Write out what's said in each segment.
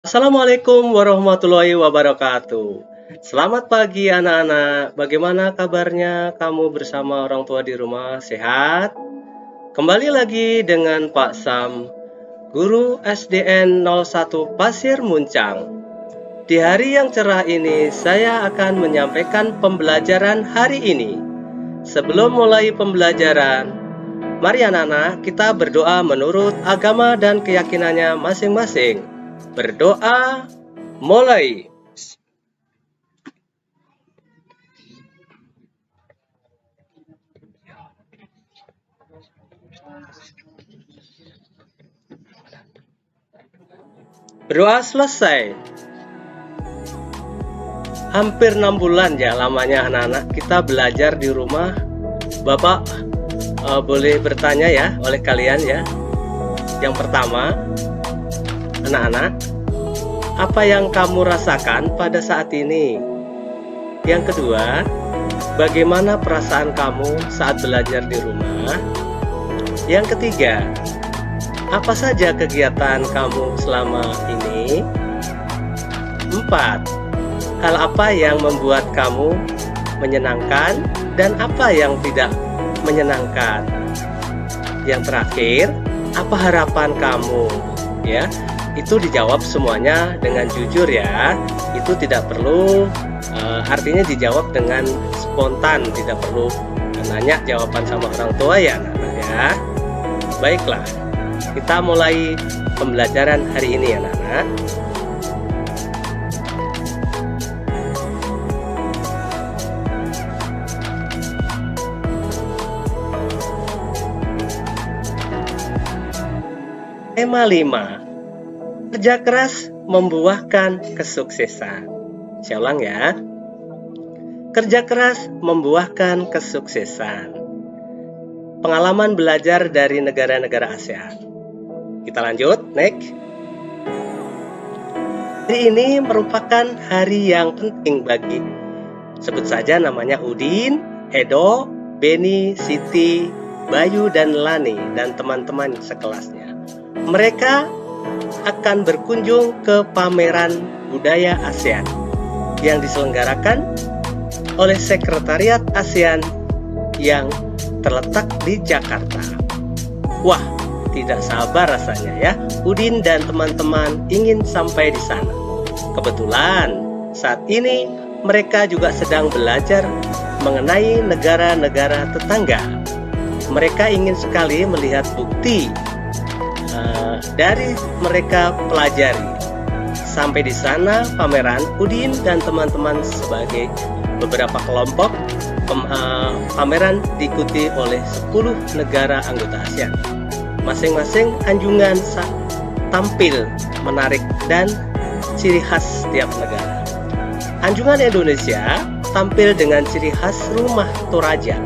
Assalamualaikum warahmatullahi wabarakatuh. Selamat pagi anak-anak. Bagaimana kabarnya kamu bersama orang tua di rumah? Sehat? Kembali lagi dengan Pak Sam, guru SDN 01 Pasir Muncang. Di hari yang cerah ini, saya akan menyampaikan pembelajaran hari ini. Sebelum mulai pembelajaran, mari anak-anak kita berdoa menurut agama dan keyakinannya masing-masing. Berdoa mulai. Berdoa selesai. Hampir 6 bulan ya lamanya anak-anak kita belajar di rumah. Bapak boleh bertanya ya oleh kalian ya. Yang pertama, anak-anak, apa yang kamu rasakan pada saat ini? Yang kedua, bagaimana perasaan kamu saat belajar di rumah? Yang ketiga, apa saja kegiatan kamu selama ini? 4. Hal apa yang membuat kamu menyenangkan dan apa yang tidak menyenangkan? Yang terakhir, apa harapan kamu? Ya, itu dijawab semuanya dengan jujur ya. Itu tidak perlu artinya dijawab dengan spontan, tidak perlu nanya jawaban sama orang tua ya anak-anak ya. Baiklah, kita mulai pembelajaran hari ini ya anak-anak. Tema 5. Kerja keras membuahkan kesuksesan. Saya ulang ya. Kerja keras membuahkan kesuksesan. Pengalaman belajar dari negara-negara ASEAN. Kita lanjut, next. Hari ini merupakan hari yang penting bagi, sebut saja namanya Udin, Edo, Beni, Siti, Bayu, dan Lani, dan teman-teman sekelasnya. Mereka akan berkunjung ke pameran budaya ASEAN yang diselenggarakan oleh Sekretariat ASEAN yang terletak di Jakarta. Wah, tidak sabar rasanya ya. Udin dan teman-teman ingin sampai di sana. Kebetulan saat ini mereka juga sedang belajar mengenai negara-negara tetangga. Mereka ingin sekali melihat bukti dari mereka pelajari. Sampai di sana pameran, Udin dan teman-teman sebagai beberapa kelompok pameran diikuti oleh 10 negara anggota ASEAN. Masing-masing anjungan tampil menarik dan ciri khas setiap negara. Anjungan Indonesia tampil dengan ciri khas rumah Toraja.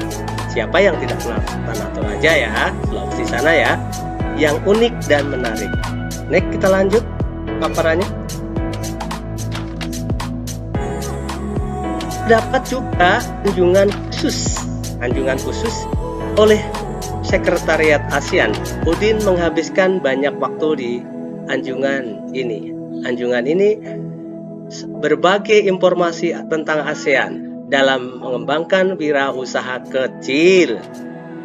Siapa yang tidak kenal tanah Toraja ya, Sulawesi sana ya, yang unik dan menarik. Next, kita lanjut paparannya. Dapat juga anjungan khusus oleh Sekretariat ASEAN. Udin menghabiskan banyak waktu di anjungan ini. Anjungan ini berbagai informasi tentang ASEAN dalam mengembangkan wirausaha kecil.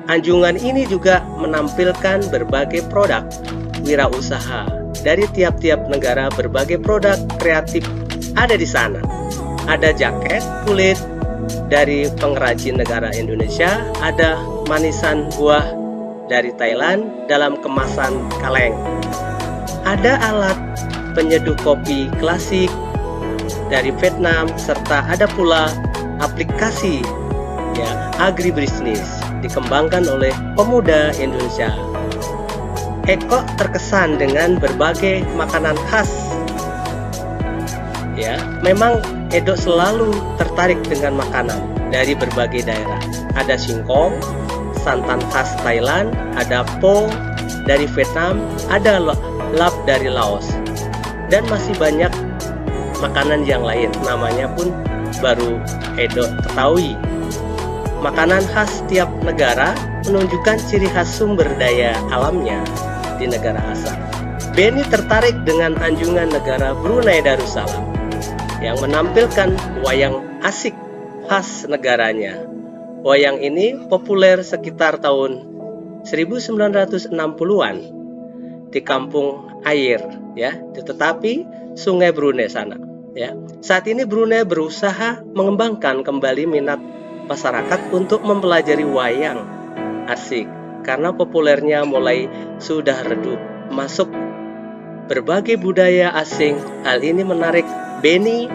Anjungan ini juga menampilkan berbagai produk wirausaha dari tiap-tiap negara. Berbagai produk kreatif ada di sana. Ada jaket kulit dari pengrajin negara Indonesia, ada manisan buah dari Thailand dalam kemasan kaleng. Ada alat penyeduh kopi klasik dari Vietnam, serta ada pula aplikasi ya agribisnis dikembangkan oleh pemuda Indonesia. Eko terkesan dengan berbagai makanan khas. Ya, memang Edo selalu tertarik dengan makanan dari berbagai daerah. Ada singkong, santan khas Thailand, ada po dari Vietnam, ada lap dari Laos, dan masih banyak makanan yang lain. Namanya pun baru Edo ketahui. Makanan khas tiap negara menunjukkan ciri khas sumber daya alamnya di negara asal. Benny tertarik dengan anjungan negara Brunei Darussalam yang menampilkan wayang asik khas negaranya. Wayang ini populer sekitar tahun 1960-an di kampung air ya, tetapi Sungai Brunei sana ya. Saat ini Brunei berusaha mengembangkan kembali minat masyarakat untuk mempelajari wayang asik karena populernya mulai sudah redup masuk berbagai budaya asing. Hal ini menarik Benny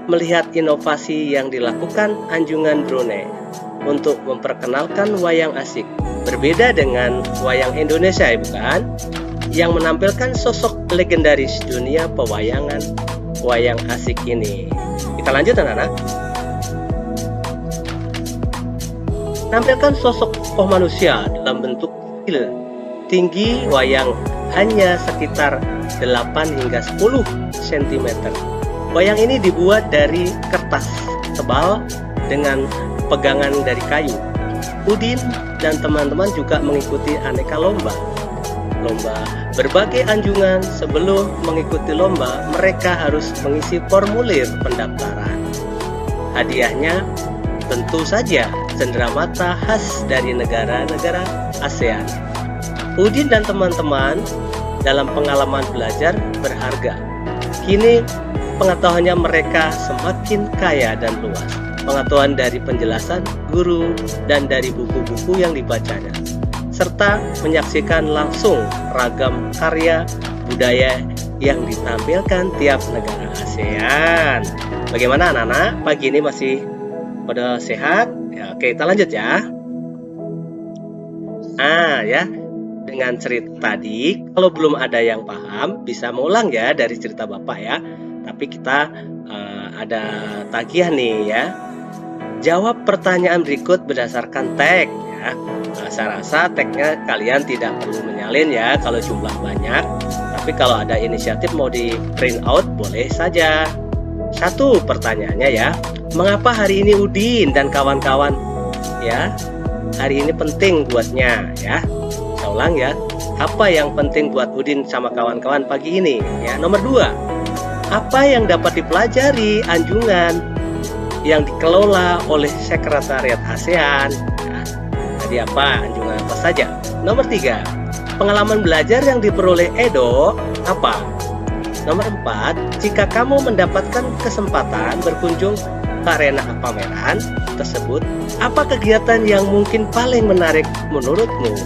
melihat inovasi yang dilakukan anjungan Brunei untuk memperkenalkan wayang asik. Berbeda dengan wayang Indonesia ya bukan, yang menampilkan sosok legendaris dunia pewayangan wayang asik ini. Kita lanjut anak-anak. Menampilkan sosok tokoh manusia dalam bentuk kecil. Tinggi wayang hanya sekitar 8 hingga 10 cm. Wayang ini dibuat dari kertas tebal dengan pegangan dari kayu. Udin dan teman-teman juga mengikuti aneka lomba berbagai anjungan. Sebelum mengikuti lomba, mereka harus mengisi formulir pendaftaran. Hadiahnya tentu saja cenderamata khas dari negara-negara ASEAN. Udin dan teman-teman dalam pengalaman belajar berharga. Kini pengetahuannya mereka semakin kaya dan luas. Pengetahuan dari penjelasan guru dan dari buku-buku yang dibacanya, serta menyaksikan langsung ragam karya budaya yang ditampilkan tiap negara ASEAN. Bagaimana anak-anak? Pagi ini masih pada sehat? Ya, oke, kita lanjut ya. Ya, dengan cerita tadi, kalau belum ada yang paham, bisa mengulang ya dari cerita Bapak ya. Tapi kita ada tagihan nih ya. Jawab pertanyaan berikut berdasarkan tag ya. Saya rasa tagnya kalian tidak perlu menyalin ya kalau jumlah banyak. Tapi kalau ada inisiatif mau di print out boleh saja. 1 pertanyaannya ya. Mengapa hari ini Udin dan kawan-kawan ya hari ini penting buatnya ya? Saya ulang ya. Apa yang penting buat Udin sama kawan-kawan pagi ini ya? Nomor 2. Apa yang dapat dipelajari anjungan yang dikelola oleh Sekretariat ASEAN? Tadi apa? Anjungan apa saja? Nomor 3. Pengalaman belajar yang diperoleh Edo apa? Nomor 4. Jika kamu mendapatkan kesempatan berkunjung ke arena pameran tersebut, apa kegiatan yang mungkin paling menarik menurutmu?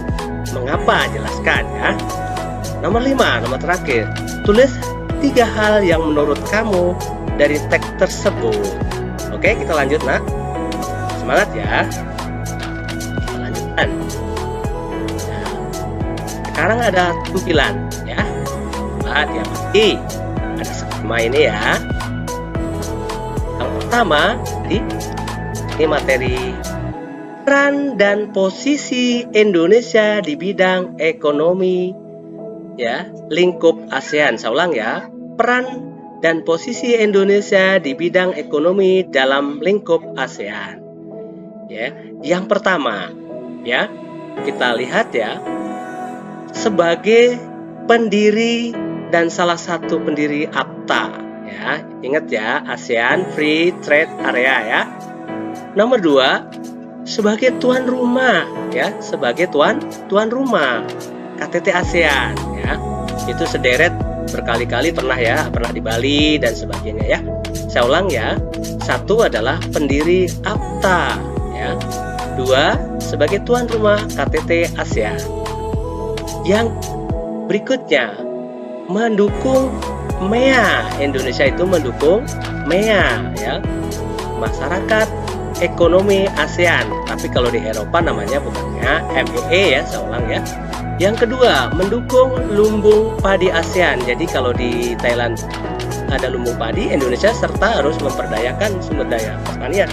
Mengapa? Jelaskan ya. Nomor 5, nomor terakhir. Tulis 3 hal yang menurut kamu dari teks tersebut. Oke, kita lanjut nak. Semangat ya. Kita lanjutkan. Nah, sekarang ada tampilan ya. Hati-hati. Ada skema ini ya. Yang pertama, ini materi peran dan posisi Indonesia di bidang ekonomi ya, lingkup ASEAN. Saya ulang ya. Peran dan posisi Indonesia di bidang ekonomi dalam lingkup ASEAN. Ya, yang pertama, ya, kita lihat ya, sebagai pendiri dan salah satu pendiri AFTA, ya, ingat ya, ASEAN Free Trade Area ya. Nomor 2, sebagai tuan rumah, ya, sebagai tuan rumah KTT ASEAN, ya, itu sederet berkali-kali pernah di Bali dan sebagainya ya. Saya ulang ya. 1 adalah pendiri AFTA ya. 2 sebagai tuan rumah KTT ASEAN. Yang berikutnya mendukung MEA. Indonesia itu mendukung MEA ya. Masyarakat Ekonomi ASEAN. Tapi kalau di Eropa namanya bukannya MEE ya, saya ulang ya. Yang kedua, mendukung lumbung padi ASEAN. Jadi kalau di Thailand ada lumbung padi, Indonesia serta harus memperdayakan sumber daya pertanian.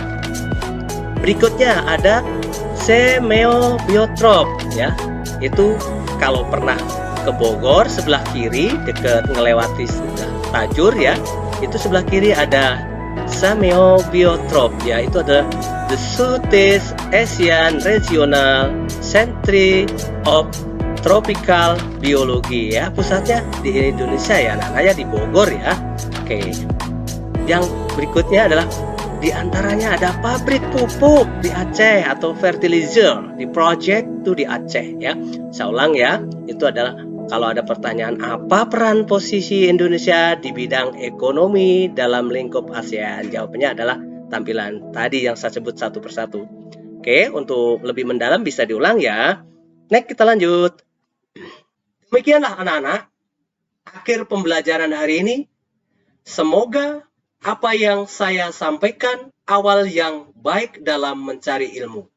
Berikutnya ada Semeo Biotrop ya. Itu kalau pernah ke Bogor sebelah kiri dekat ngelewati Tajur ya, itu sebelah kiri ada Semeo Biotrop ya. Itu ada The Southeast Asian Regional Centre of Tropikal Biologi ya. Pusatnya di Indonesia ya, namanya di Bogor ya. Oke. Yang berikutnya adalah di antaranya ada pabrik pupuk di Aceh atau fertilizer di project itu di Aceh ya. Saya ulang ya, itu adalah kalau ada pertanyaan apa peran posisi Indonesia di bidang ekonomi dalam lingkup ASEAN, jawabannya adalah tampilan tadi yang saya sebut satu persatu. Oke, untuk lebih mendalam bisa diulang ya. Next kita lanjut. Demikianlah anak-anak, akhir pembelajaran hari ini. Semoga apa yang saya sampaikan awal yang baik dalam mencari ilmu.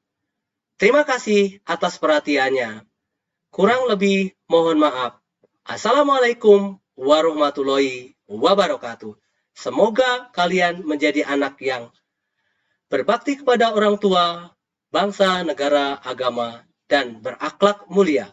Terima kasih atas perhatiannya. Kurang lebih mohon maaf. Assalamualaikum warahmatullahi wabarakatuh. Semoga kalian menjadi anak yang berbakti kepada orang tua, bangsa, negara, agama, dan berakhlak mulia.